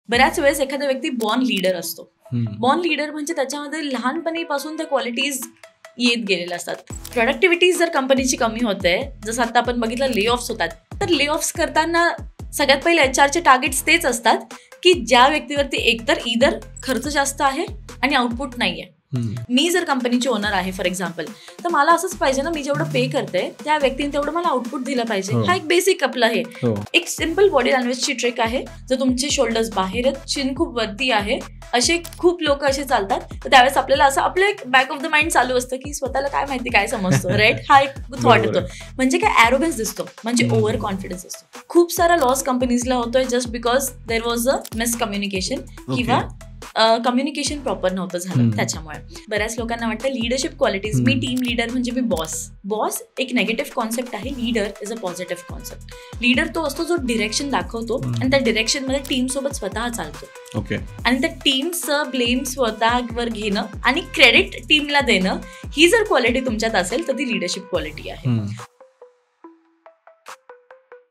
बऱ्याच वेळेस एखादा व्यक्ती बॉर्न लीडर असतो. बॉर्न लीडर म्हणजे त्याच्यामध्ये लहानपणीपासून त्या क्वालिटीज येत गेलेल्या असतात. प्रोडक्टिव्हिटी जर कंपनीची कमी होते, जसं आता आपण बघितलं ले ऑफ्स होतात, तर ले ऑफ्स करताना सगळ्यात पहिले HR चे टार्गेट्स तेच असतात की ज्या व्यक्तीवरती एकतर इधर खर्च जास्त आहे आणि आउटपुट नाहीये. मी जर कंपनीची ओनर आहे फॉर एक्झाम्पल, तर मला असंच पाहिजे ना, मी जेवढं पे करते त्या व्यक्तीने तेवढं मला आउटपुट दिलं पाहिजे. हा एक बेसिक आपलं आहे. एक सिम्पल बॉडी लँग्वेजची ट्रिक आहे. जर तुमचे शोल्डर्स बाहेर आहेत, चिन खूप वरती आहे, असे खूप लोक असे चालतात, तर त्यावेळेस आपल्याला असं आपलं एक बॅक ऑफ द माइंड चालू असतं की स्वतःला काय माहिती काय समजतो, राईट. हा एक थॉट येतो. म्हणजे काय ॲरोगन्स दिसतो, म्हणजे ओव्हर कॉन्फिडन्स असतो. खूप सारा लॉस कंपनीजला होतोय just because there was a miscommunication किंवा कम्युनिकेशन प्रॉपर नव्हतं झालं. त्याच्यामुळे बऱ्याच लोकांना वाटतं लीडरशिप क्वालिटीज, मी टीम लीडर म्हणजे मी बॉस एक नेगेटिव्ह कॉन्सेप्ट आहे. Leader is a positive concept. Leader तो असतो जो डिरेक्शन दाखवतो आणि त्या डिरेक्शन मध्ये टीम सोबत स्वतः चालतो. आणि त्या टीमचं ब्लेम स्वतःवर घेणं आणि क्रेडिट टीमला देणं, ही जर क्वालिटी तुमच्यात असेल तर ती लीडरशिप क्वालिटी आहे.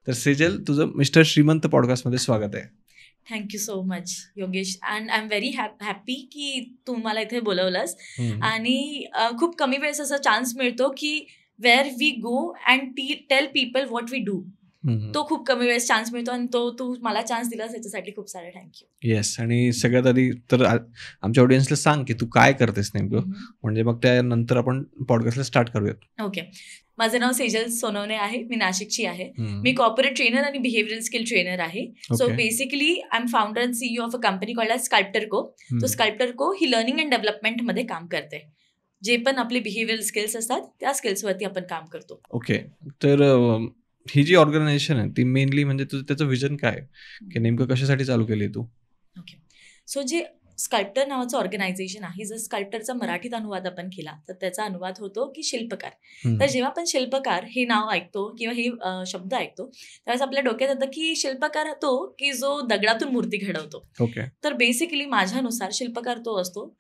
तर सेजल, तुझं मिस्टर श्रीमंत पॉडकास्ट मध्ये स्वागत आहे. Thank you so much Yogesh. And I am very happy की तू मला इथे बोलवलंस. आणि खूप कमी वेळेस असा चान्स मिळतो की where we go and tell people what we do. तो खूप कमी वेळेस चान्स मिळतो आणि तो तू मला चान्स दिलास याच्यासाठी खूप सारे थँक्यू. येस. आणि सगळ्यात आधी तर आमच्या ऑडियन्सला सांग की तू काय करतेस नेमकं, म्हणजे मग त्यानंतर आपण पॉडकास्टला स्टार्ट करूयात. ओके. माझं नाव सेजल सोनवणे आहे. मी नाशिकची आहे. मी कॉर्पोरेट ट्रेनर आणि बिहेवियरल स्किल ट्रेनर आहे. So basically I am founder and CEO of a company called Edge Sculptor Co. तो स्कल्प्टर को ही लर्निंग अँड डेव्हलपमेंट मध्ये काम करते. जे पण आपले बिहेवियरल स्किल्स असतात त्या स्किल्सवरती आपण काम करतो. ओके. तर ही जी ऑर्गनायझेशन आहे ती मेनली म्हणजे तुझं त्याचं विजन काय आहे की नेमकं कशासाठी चालू केली तू? ओके. सो जे स्कल्प्टर नावाचं ऑर्गनायझेशन आहे, जर स्कल्प्टरचा मराठीत अनुवाद आपण केला तर त्याचा अनुवाद होतो की शिल्पकार. तर जेव्हा आपण शिल्पकार हे नाव ऐकतो किंवा हे शब्द ऐकतो त्यावेळेस आपल्या डोक्यात येतं की शिल्पकार तो की जो दगडातून मूर्ती घडवतो. तर बेसिकली माझ्यानुसार शिल्पकार तो असतो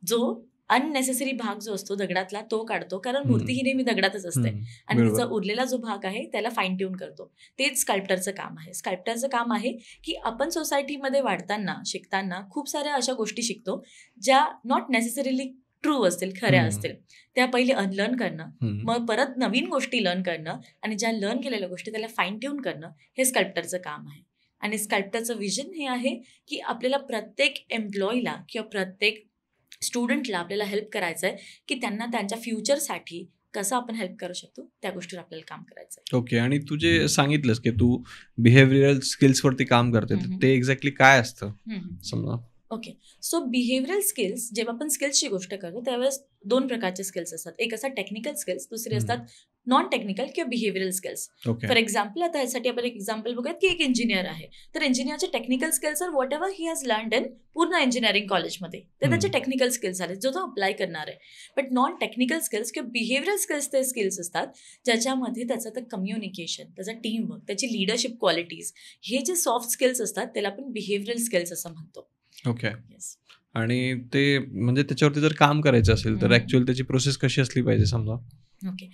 जो अननेसेसरी भाग जो असतो दगडातला तो काढतो, कारण मूर्ती ही नेहमी दगडातच असते आणि तिचा उरलेला जो भाग आहे त्याला फाईन ट्यून करतो. तेच स्कल्प्टरचं काम आहे. स्कल्प्टरचं काम आहे की आपण सोसायटीमध्ये वाढताना शिकताना खूप साऱ्या अशा गोष्टी शिकतो ज्या नॉट नेसेसरीली ट्रू असतील, खऱ्या असतील, त्या पहिले अनलर्न करणं, मग परत नवीन गोष्टी लर्न करणं आणि ज्या लर्न केलेल्या गोष्टी त्याला फाईन ट्यून करणं, हे स्कल्प्टरचं काम आहे. आणि स्कल्प्टरचं विजन हे आहे की आपल्याला प्रत्येक एम्प्लॉईला किंवा प्रत्येक स्टुडंटला आपल्याला हेल्प करायचं आहे की त्यांना त्यांच्या फ्युचरसाठी कसं आपण हेल्प करू शकतो त्या गोष्टीवर आपल्याला काम करायचं आहे. ओके. आणि तू जे सांगितलंस की तू बिहेवियरल स्किल्सवरती काम करते, ते एक्झॅक्टली काय असतं समजा? ओके. सो बिहेवियरल स्किल्स, जेव्हा आपण स्किल्सची गोष्ट करतो त्यावेळेस 2 प्रकारचे स्किल्स असतात. एक असतात टेक्निकल स्किल्स, दुसरे असतात नॉन टेक्निकल किंवा बिहेवियरल स्किल्स. फॉर एक्झाम्पल आता ह्यासाठी आपण एक एक्झाम्पल बघूयात की एक इंजिनियर आहे, तर इंजिनियरचे technical skills are whatever he has learned in पूर्ण इंजिनिअरिंग कॉलेजमध्ये, ते त्याचे टेक्निकल स्किल्स झाले जो तो अप्लाय करणार आहे. बट नॉन टेक्निकल स्किल्स किंवा बिहेवियरल स्किल्स ते स्किल्स असतात ज्याच्यामध्ये त्याचं ते कम्युनिकेशन, त्याचा टीमवर्क, त्याची लिडरशिप क्वालिटीज, हे जे सॉफ्ट स्किल्स असतात त्याला आपण बिहेवियरल स्किल्स असं म्हणतो. ओके. आणि ते म्हणजे त्याच्यावरती जर काम करायचं असेल तर ऍक्च्युअली त्याची प्रोसेस कशी असली पाहिजे समजा? ओके.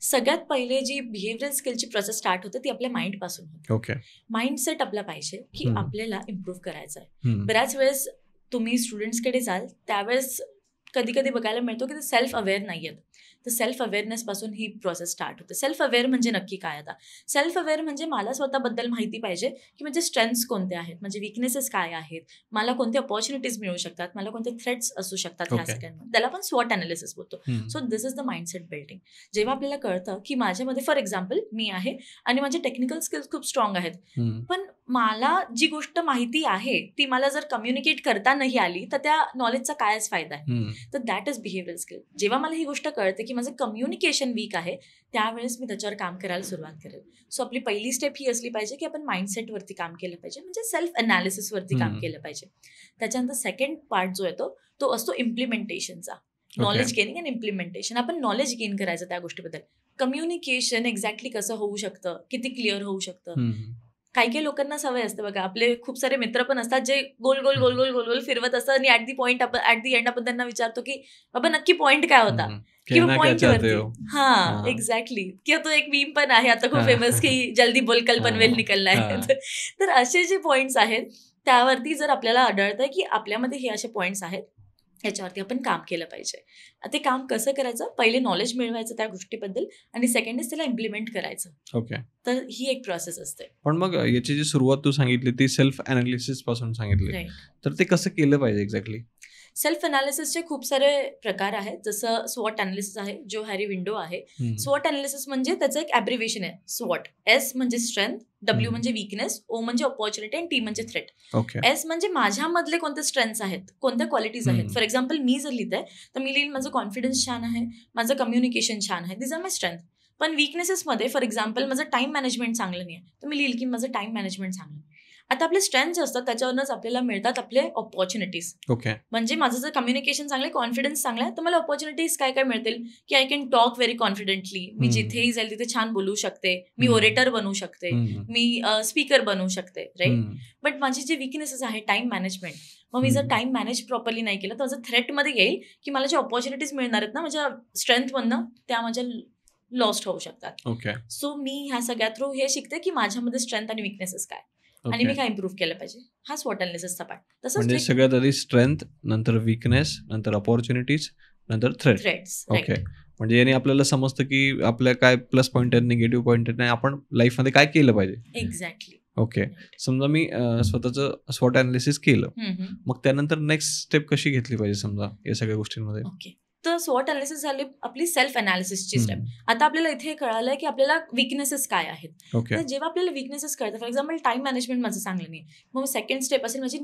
सगळ्यात पहिले जी बिहेवियरल स्किलची प्रोसेस स्टार्ट होते ती आपल्या माइंड पासून होते. ओके. माइंडसेट आपला पाहिजे की आपल्याला इम्प्रूव्ह करायचं आहे. बऱ्याच वेळेस तुम्ही स्टुडंट्सकडे जाल त्यावेळेस कधी कधी बघायला मिळतो की ते सेल्फ अवेअर नाही आहेत. तर सेल्फ अवेअरनेस पासून ही प्रोसेस स्टार्ट होते. सेल्फ अवेअर म्हणजे नक्की काय? आता सेल्फ अवेअर म्हणजे मला स्वतःबद्दल माहिती पाहिजे की म्हणजे स्ट्रेंथ्स कोणते आहेत, म्हणजे विकनेसेस काय आहेत, मला कोणते अपॉर्च्युनिटीज मिळू शकतात, मला कोणते थ्रेट्स असू शकतात ह्या सगळ्यांमध्ये. त्याला आपण स्वॉट अनालिसिस बोलतो. So this is the mindset building. जेव्हा आपल्याला कळतं की माझ्यामध्ये फॉर एक्झाम्पल मी आहे आणि माझे टेक्निकल स्किल्स खूप स्ट्रॉंग आहेत, पण मला जी गोष्ट माहिती आहे ती मला जर कम्युनिकेट करता नाही आली तर त्या नॉलेजचा कायच फायदा आहे. तर दॅट इज बिहेवियरल स्किल. जेव्हा मला ही गोष्ट कळते की माझं कम्युनिकेशन वीक आहे त्यावेळेस मी त्याच्यावर काम करायला सुरुवात करेल. सो आपली पहिली स्टेप ही असली पाहिजे की आपण माइंडसेटवरती काम केलं पाहिजे, म्हणजे सेल्फ अनालिसिसवरती काम केलं पाहिजे. त्याच्यानंतर सेकंड पार्ट जो येतो तो असतो इम्प्लिमेंटेशनचा. Knowledge gaining and implementation. आपण नॉलेज गेन करायचं त्या गोष्टीबद्दल. कम्युनिकेशन एक्झॅक्टली कसं होऊ शकतं, किती क्लिअर होऊ शकतं. काही लोकांना सवय असते बघा, आपले खूप सारे मित्र पण असतात जे गोल गोल गोल गोल गोल गोल फिरवत असतात आणि ऍट दी एंड आपण त्यांना विचारतो की बाबा नक्की पॉईंट काय होता किंवा पॉईंट वरती. हा एक्झॅक्टली. किंवा तो एक मीम पण आहे आता खूप फेमस की जल्दी बोल कल पनवेल निकलना है. तर असे जे पॉइंट्स आहेत त्यावरती जर आपल्याला आढळतंय की आपल्यामध्ये हे असे पॉईंट्स आहेत, याच्यावरती आपण काम केलं पाहिजे. ते काम कसं करायचं, पहिले नॉलेज मिळवायचं त्या गोष्टीबद्दल, आणि सेकंड इज त्याला इम्प्लिमेंट करायचं. ओके. तर ही एक प्रोसेस असते. पण मग याची जी सुरुवात तू सांगितली ती सेल्फ अनालिसिस पासून सांगितली, तर ते कसं केलं पाहिजे एक्झॅक्टली? सेल्फ अनालिसिसचे खूप सारे प्रकार आहेत. जसं स्वॉट अनालिसिस आहे, जो हॅरी विंडो आहे. स्वॉट अनालिसिस म्हणजे त्याचं एक ॲब्रिव्हिएशन आहे, स्वॉट. एस म्हणजे स्ट्रेंथ, डब्ल्यू म्हणजे वीकनेस, ओ म्हणजे ऑपॉर्च्युनिटी आणि टी म्हणजे थ्रेट. एस म्हणजे माझ्यामधले कोणते स्ट्रेंथ्स आहेत, कोणत्या क्वालिटीज आहेत. फॉर एक्झाम्पल मी जर लिहित आहे तर मी लिहिन माझं कॉन्फिडन्स छान आहे, माझं कम्युनिकेशन छान आहे, दिस आर माय स्ट्रेंथ. पण विकनेसेसमध्ये फॉर एक्झाम्पल माझं टाइम मॅनेजमेंट चांगलं नाही आहे, तर मी लिहिल की माझं टाइम मॅनेजमेंट चांगलं नाही. आता आपले स्ट्रेंथ जे असतात त्याच्यावरूनच आपल्याला मिळतात आपले ऑपॉर्च्युनिटीज. ओके. म्हणजे माझं जर कम्युनिकेशन चांगलं, कॉन्फिडन्स चांगला आहे, तर मला ऑपॉर्च्युनिटीज काय काय मिळतील की I can talk very confidently. मी जिथेही जाईल तिथे छान बोलू शकते, मी ओरेटर बनू शकते, मी स्पीकर बनू शकते, राईट. बट माझी जी विकनेसेस आहे टाइम मॅनेजमेंट, मग मी जर टाइम मॅनेज प्रॉपरली नाही केलं तर माझं थ्रेटमध्ये येईल की मला जे ऑपॉर्च्युनिटीज मिळणार आहेत ना माझ्या स्ट्रेंथमधनं, त्या माझ्या लॉस्ट होऊ शकतात. ओके. सो मी ह्या सगळ्या थ्रू हे शिकते की माझ्यामध्ये स्ट्रेंथ आणि विकनेसेस काय आणि मी काय इम्प्रूव्ह केलं पाहिजे. हा स्वॉट अनालिसिसचा पार्ट. तसंच म्हणजे सगळ्यात आधी स्ट्रेंथ, नंतर विकनेस, नंतर ऑपॉर्च्युनिटीज, नंतर थ्रेट्स. ओके. म्हणजे याने आपल्याला समजतं की आपल्या काय प्लस पॉईंट आहेत, निगेटिव्ह पॉईंट आहेत, आपण लाईफमध्ये काय केलं पाहिजे. एक्झॅक्टली. ओके. समजा मी स्वतःचं स्वॉट अनालिसिस केलं, मग त्यानंतर नेक्स्ट स्टेप कशी घेतली पाहिजे समजा या सगळ्या गोष्टींमध्ये? ओके. तर स्वॉट अनालिसिस झाली आपली सेल्फ अनालिसिसची स्टेप. आता आपल्याला इथे कळालंय की आपल्याला विकनेसेस काय आहेत. तर जेव्हा आपल्याला विकनेसेस कळतं, फॉर एक्झाम्पल टाइम मॅनेजमेंट माझं चांगलं नाही, मग सेकंड स्टेप असेल माझी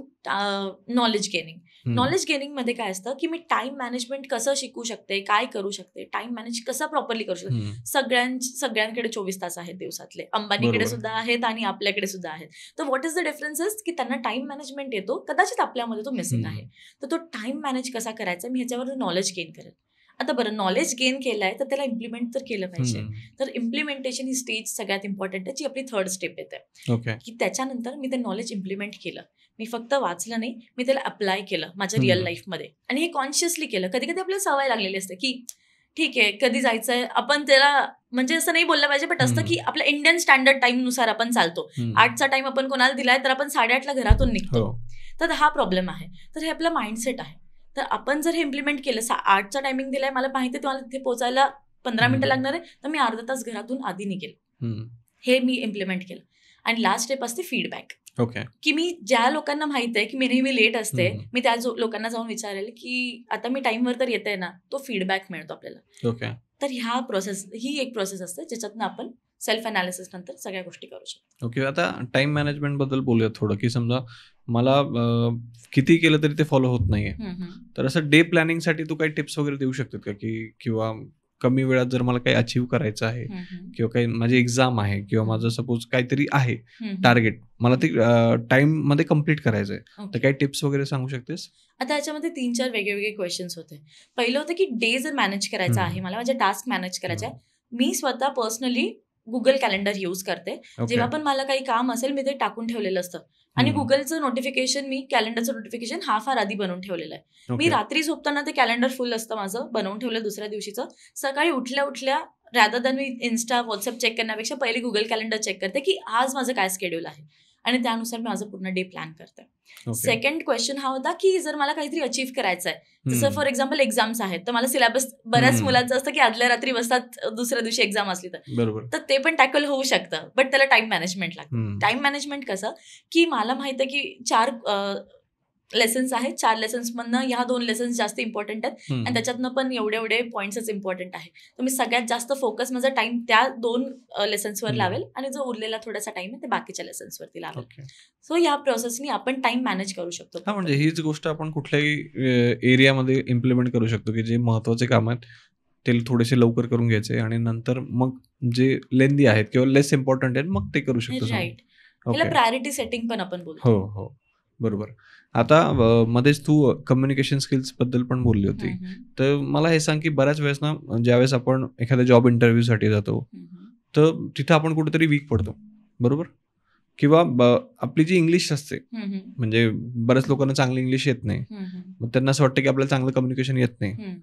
नॉलेज गेनिंग. नॉलेज गेनिंगमध्ये काय असतं की मी टाइम मॅनेजमेंट कसं शिकू शकते, काय करू शकते, टाइम मॅनेज कसं प्रॉपरली करू शकते. सगळ्यांकडे 24 तास आहेत दिवसातले, अंबानीकडे सुद्धा आहेत आणि आपल्याकडे सुद्धा आहेत. तर व्हॉट इज द डिफरन्सेस की त्यांना टाइम मॅनेजमेंट येतो, कदाचित आपल्यामध्ये तो मिसिंग आहे. तर तो टाइम मॅनेज कसा करायचा मी ह्याच्यावर नॉलेज गेन करेल. आता बरं, नॉलेज गेन केलंय तर त्याला इम्प्लिमेंट तर केलं पाहिजे. तर इम्प्लिमेंटेशन ही स्टेज सगळ्यात इम्पॉर्टंट आहे, जी आपली थर्ड स्टेप येते. की त्याच्यानंतर मी ते नॉलेज इम्प्लिमेंट केलं, मी फक्त वाचलं नाही, मी त्याला अप्लाय केलं माझ्या रिअल लाईफमध्ये, आणि हे कॉन्शियसली केलं. कधी कधी आपल्याला सवय लागलेली असते की ठीक आहे कधी जायचंय, आपण त्याला म्हणजे असं नाही बोललं पाहिजे, बट असतं की आपल्या इंडियन स्टँडर्ड टाइम नुसार आपण चालतो. 8चा टाइम आपण कोणाला दिलाय तर आपण 8:30ला घरातून निघतो. तर हा प्रॉब्लेम आहे. तर हे आपला माइंडसेट आहे. तर आपण जर हे इम्प्लिमेंट केलं, 8चा टायमिंग दिलाय, मला माहिती आहे तुम्हाला तिथे पोहोचायला 15 मिनिटं लागणार आहे, तर मी अर्धा तास घरातून आधी निघेल. हे मी इम्प्लिमेंट केलं. आणि लास्ट स्टेप असते फीडबॅक. ओके. की मी ज्या लोकांना माहित आहे की मी नेहमी लेट असते, मी त्या लोकांना जाऊन विचारेल की आता मी टाइमवर तर येते ना, तो फीडबॅक मिळतो आपल्याला. ओके. तर ही एक प्रोसेस असते ज्याच्यातनं आपण सेल्फ अनालिसिस नंतर सगळ्या गोष्टी करू शकतो. ओके. आता टाइम मॅनेजमेंट बद्दल बोलूया थोडं, की समजा मला किती केलं तरी ते फॉलो होत नाहीये, तर असं डे प्लॅनिंग साठी तू काही टिप्स वगैरे देऊ शकतात का, की किंवा कमी वेळात जर मला काही अचीव्ह करायचं आहे किंवा काही माझी एक्झाम आहे किंवा माझं सपोज काहीतरी आहे टार्गेट, मला ते टाइम मध्ये कम्प्लीट करायचंय, तर काही टिप्स वगैरे सांगू शकतेस? आता याच्यामध्ये 3-4 वेगवेगळे क्वेश्चन्स होते. पहिलं होतं की डे जर मॅनेज करायचा आहे, मला माझे टास्क मॅनेज करायचे आहे, मी स्वतः पर्सनली गुगल कॅलेंडर यूज करते. जेव्हा पण मला काही काम असेल मी ते टाकून ठेवलेलं असतं, आणि गुगलचं नोटिफिकेशन, मी कॅलेंडरचं नोटिफिकेशन फार आधी बनवून ठेवलेलं आहे. मी रात्री झोपताना ते कॅलेंडर फुल असतं माझं, बनवून ठेवलं दुसऱ्या दिवशीचं. सकाळी उठल्या रॅदर दॅन मी इन्स्टा व्हॉट्सअप चेक करण्यापेक्षा पहिले गुगल कॅलेंडर चेक करते की आज माझं काय स्केड्यूल आहे, आणि त्यानुसार मी माझं पूर्ण डे प्लॅन करते. सेकंड क्वेश्चन हा होता की जर मला काहीतरी अचीव्ह करायचं आहे, जसं फॉर एक्झाम्पल एक्झाम्स आहेत, तर मला सिलेबस, बऱ्याच मुलांचं असतं की आदल्या रात्री बसतात, दुसऱ्या दिवशी एक्झाम असली तर ते पण टॅकल होऊ शकतं, बट त्याला टाइम मॅनेजमेंट लागतं. टाइम मॅनेजमेंट कसं की मला माहित आहे की 4 लेसन्स आहेत, 4 लेसन्स मधनं ह्या 2 लेसन्स जास्त इम्पॉर्टंट आहेत, आणि त्याच्यातनं पण एवढे पॉईंट्सच इम्पॉर्टंट आहे. तर मी सगळ्यात जास्त फोकस माझा टाइम त्या 2 लेसन्सवर लावेल, आणि जो उरलेला थोडासा टाइम आहे ते बाकीच्या लेसन्सवरती लावेल. सो या प्रोसेसनी आपण टाइम मॅनेज करू शकतो. म्हणजे हीच गोष्ट आपण कुठल्याही एरियामध्ये इम्प्लिमेंट करू शकतो की जे महत्वाचे काम आहेत ते थोडेसे लवकर करून घ्यायचे, आणि नंतर मग जे लेंदी आहेत किंवा लेस इम्पॉर्टंट आहेत मग ते करू शकतो. राईट. याला प्रायोरिटी सेटिंग पण आपण बोलतो. हो, बरोबर. आता मध्येच तू कम्युनिकेशन स्किल्स बद्दल पण बोलली होती, तर मला हे सांग की बऱ्याच वेळेस ना, ज्यावेळेस आपण एखाद्या जॉब इंटरव्ह्यूसाठी जातो तर तिथं आपण कुठेतरी वीक पडतो, बरोबर? किंवा आपली जी इंग्लिश असते, म्हणजे बऱ्याच लोकांना चांगली इंग्लिश येत नाही, मग त्यांना असं वाटतं की आपल्याला चांगलं कम्युनिकेशन येत नाही,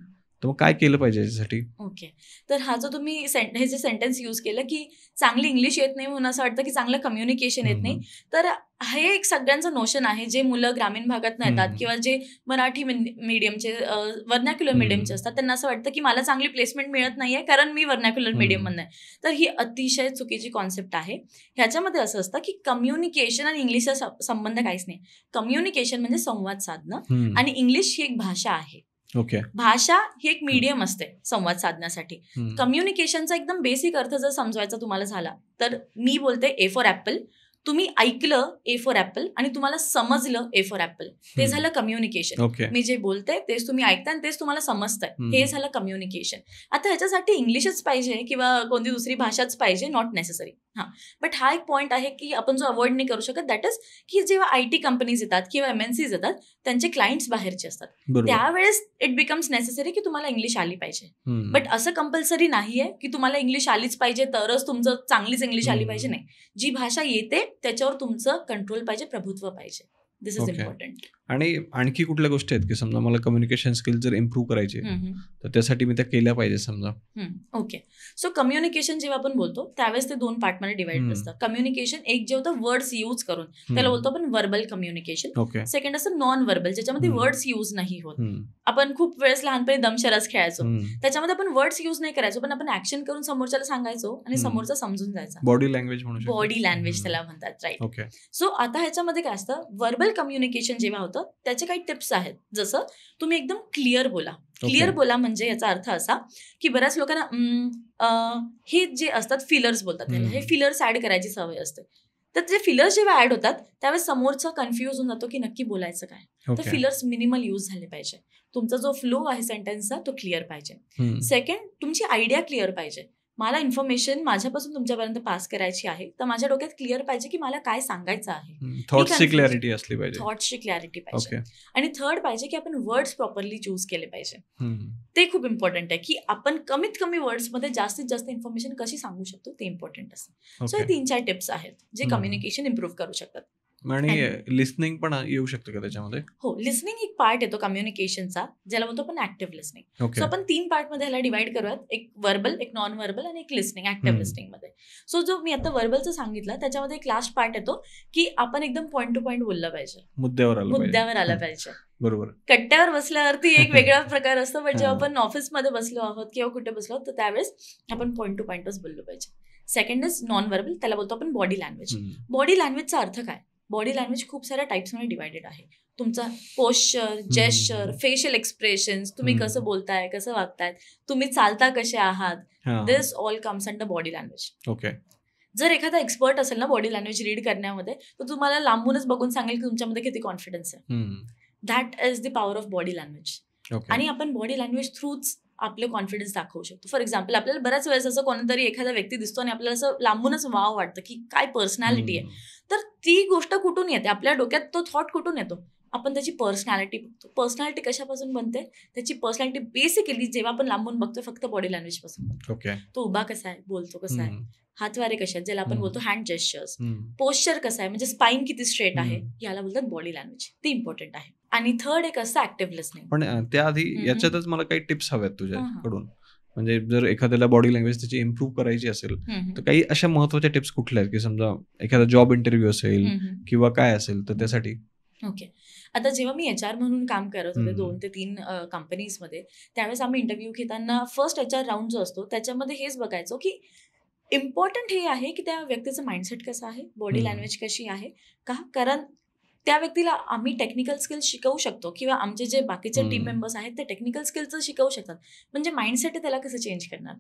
तर मग काय केलं पाहिजे याच्यासाठी? ओके, तर हा जो तुम्ही हे जे सेंटेन्स यूज केलं की चांगली इंग्लिश येत नाही म्हणून असं वाटतं की चांगलं कम्युनिकेशन येत नाही, तर हे एक सगळ्यांचं नोशन आहे. जे मुलं ग्रामीण भागात येतात किंवा जे मराठी मीडियमचे वर्नॅक्युलर मीडियमचे असतात, त्यांना असं वाटतं की मला चांगली प्लेसमेंट मिळत नाहीये कारण मी वर्नॅक्युलर मीडियम मधनं आहे. तर ही अतिशय चुकीची कॉन्सेप्ट आहे. ह्याच्यामध्ये असं असतं की कम्युनिकेशन आणि इंग्लिशचा संबंध काहीच नाही. कम्युनिकेशन म्हणजे संवाद साधणं आणि इंग्लिश ही एक भाषा आहे. ओके, भाषा ही एक मीडियम असते संवाद साधण्यासाठी. कम्युनिकेशनचा एकदम बेसिक अर्थ जर समजवायचा तुम्हाला झाला तर मी बोलते ए फॉर ऍपल, तुम्ही ऐकलं ए फॉर ऍपल आणि तुम्हाला समजलं ए फॉर ऍपल, ते झालं कम्युनिकेशन. मी जे बोलते तेच तुम्ही ऐकताय आणि तेच तुम्हाला समजतंय, हे झालं कम्युनिकेशन. आता ह्याच्यासाठी इंग्लिशच पाहिजे किंवा कोणती दुसरी भाषाच पाहिजे, नॉट नेसेसरी. बट हा एक पॉईंट आहे की आपण जो अवॉइड नाही करू शकत, दॅट इज की जेव्हा IT कंपनीज येतात किंवा MNCs येतात, त्यांचे क्लायंट्स बाहेरचे असतात, त्यावेळेस इट बिकम्स नेसेसरी की तुम्हाला इंग्लिश आली पाहिजे. बट असं कंपल्सरी नाहीये की तुम्हाला इंग्लिश आलीच पाहिजे तरच तुमचं चांगलीच इंग्लिश आली पाहिजे. नाही, जी भाषा येते त्याच्यावर तुमचं कंट्रोल पाहिजे, प्रभुत्व पाहिजे. दिस इज इम्पॉर्टंट. आणि आणखी कुठल्या गोष्टी आहेत की समजा मला कम्युनिकेशन स्किल जर इम्प्रूव्ह करायचे तर त्यासाठी मी त्या केल्या पाहिजे समजा? ओके, सो कम्युनिकेशन जेव्हा आपण बोलतो त्यावेळेस ते 2 पार्टमध्ये डिवाइड असतं. कम्युनिकेशन एक जे होतं वर्ड्स यूज करून, त्याला बोलतो आपण व्हर्बल कम्युनिकेशन. सेकंड असं नॉन व्हर्बल, ज्याच्यामध्ये वर्ड्स यूज नाही होत. आपण खूप वेळेस लहानपणी दमशराज खेळायचो, त्याच्यामध्ये आपण वर्ड्स यूज नाही करायचो, पण आपण ऍक्शन करून समोरच्याला सांगायचो आणि समोरचा समजून जायचा. बॉडी लँग्वेज म्हणून, बॉडी लँग्वेज त्याला म्हणतात, राईट. सो आता ह्याच्यामध्ये काय असतं, व्हर्बल कम्युनिकेशन जेव्हा होतं त्याचे काही टिप्स आहेत. जसं तुम्ही एकदम क्लिअर बोला. क्लिअर बोला म्हणजे याचा अर्थ असा की बऱ्याच लोकांना हे जे असतात फिलर्स बोलतात, हे फिलर्स ऍड करायची सवय असते. तर जे फिलर्स जेव्हा ऍड होतात त्यावेळेस समोरचा कन्फ्युज होऊन जातो की नक्की बोलायचं काय. तर फिलर्स मिनिमल यूज झाले पाहिजे. तुमचा जो फ्लो आहे सेंटेन्सचा तो क्लिअर पाहिजे. सेकंड, तुमची आयडिया क्लिअर पाहिजे. मला इन्फॉर्मेशन माझ्यापासून तुमच्यापर्यंत पास करायची आहे, तर माझ्या डोक्यात क्लिअर पाहिजे की मला काय सांगायचं आहे. थॉट्सची क्लॅरिटी असली पाहिजे. थॉट्सची क्लॅरिटी पाहिजे. आणि थर्ड पाहिजे की आपण वर्ड्स प्रॉपरली चूज केले पाहिजे. ते खूप इम्पॉर्टंट आहे की आपण कमीत कमी वर्ड्समध्ये जास्तीत जास्त इन्फॉर्मेशन कशी सांगू शकतो, ते इम्पॉर्टंट असतं. सो हे 3-4 टिप्स आहेत जे कम्युनिकेशन इम्प्रूव्ह करू शकतात. आणि लिसनिंग पण येऊ शकतं का त्याच्यामध्ये? हो, लिसनिंग एक पार्ट येतो कम्युनिकेशनचा, ज्याला म्हणतो आपण ऍक्टिव्ह लिसनिंग. सो आपण 3 पार्टमध्ये ह्याला डिवाइड करूयात, एक व्हर्बल, एक नॉन व्हर्बल आणि एक लिसनिंग, ऍक्टिव्ह लिसनिंग मध्ये. सो जो मी आता व्हर्बलचं सांगितलं त्याच्यामध्ये एक लास्ट पार्ट येतो की आपण एकदम पॉईंट टू पॉईंट बोललं पाहिजे, मुद्द्यावर आलं पाहिजे. बरोबर. कट्ट्यावर बसल्यावरती एक वेगळा प्रकार असतो, पण जेव्हा आपण ऑफिसमध्ये बसलो आहोत किंवा कुठे बसलो आहोत तर त्यावेळेस आपण पॉईंट टू पॉईंटच बोललो पाहिजे. सेकंड इज नॉन व्हर्बल, त्याला बोलतो आपण बॉडी लँग्वेज. बॉडी लँग्वेजचा अर्थ काय? बॉडी लँग्वेज खूप साऱ्या टाइप्समध्ये डिवायडेड आहे. तुमचा पोश्चर, जेस्चर, फेशियल एक्सप्रेशन्स, तुम्ही कसं बोलताय, कसं वागताय, तुम्ही चालता कसे आहात, this all comes under body language. Okay. जर एखादा एक्सपर्ट असेल ना बॉडी लँग्वेज रीड करण्यामध्ये, तर तुम्हाला लांबूनच बघून सांगेल की तुमच्यामध्ये किती कॉन्फिडन्स आहे. That is the power of body language. आणि आपण बॉडी लँग्वेज थ्रूच आपले कॉन्फिडन्स दाखवू शकतो. फॉर एक्झाम्पल, आपल्याला बऱ्याच वेळेस असं कोणतरी एखादा व्यक्ती दिसतो आणि आपल्याला असं लांबूनच वाव वाटतं की काय पर्सनॅलिटी आहे. तर ती गोष्ट कुठून येते, आपल्या डोक्यात तो थॉट कुठून येतो, आपण त्याची पर्सनॅलिटी बघतो. पर्सनॅलिटी कशापासून बनते? त्याची पर्सनॅलिटी बेसिकली जेव्हा आपण लांबून बघतो फक्त बॉडी लँग्वेज पासून बघतो. तो उभा कसा आहे, बोलतो कसा आहे, हातवारे कसे आहेत, ज्याला आपण बोलतो हँड जेस्चर्स, पोश्चर कसं आहे म्हणजे स्पाईन किती स्ट्रेट आहे, याला बोलतात बॉडी लँग्वेज. ते इम्पॉर्टंट आहे. आणि थर्ड एक असतं ऍक्टिव्ह लिसनिंग. पण त्याआधी याच्यातच मला काही टिप्स हव्यात तुझ्याकडून. म्हणजे जर एखाद्याला बॉडी लँग्वेज त्याची इम्प्रूव्ह करायची असेल तर काही अशा महत्वाच्या टिप्स कुठल्या आहेत की समजा एखादा जॉब इंटरव्ह्यू असेल किंवा काय असेल तर त्यासाठी? ओके, आता जेव्हा मी HR म्हणून काम करत होते 2 ते 3 कंपनीजमध्ये, त्यावेळेस आम्ही इंटरव्ह्यू घेताना फर्स्ट HR राऊंड जो असतो त्याच्यामध्ये हेच बघायचो की इम्पॉर्टंट हे आहे की त्या व्यक्तीचं माइंडसेट कसं आहे, बॉडी लँग्वेज कशी आहे. कारण त्या व्यक्तीला आम्ही टेक्निकल स्किल्स शिकवू शकतो किंवा आमचे जे बाकीचे टीम मेंबर्स आहेत ते टेक्निकल स्किल्स शिकवू शकतात. म्हणजे माइंडसेट त्याला कसं चेंज करणार,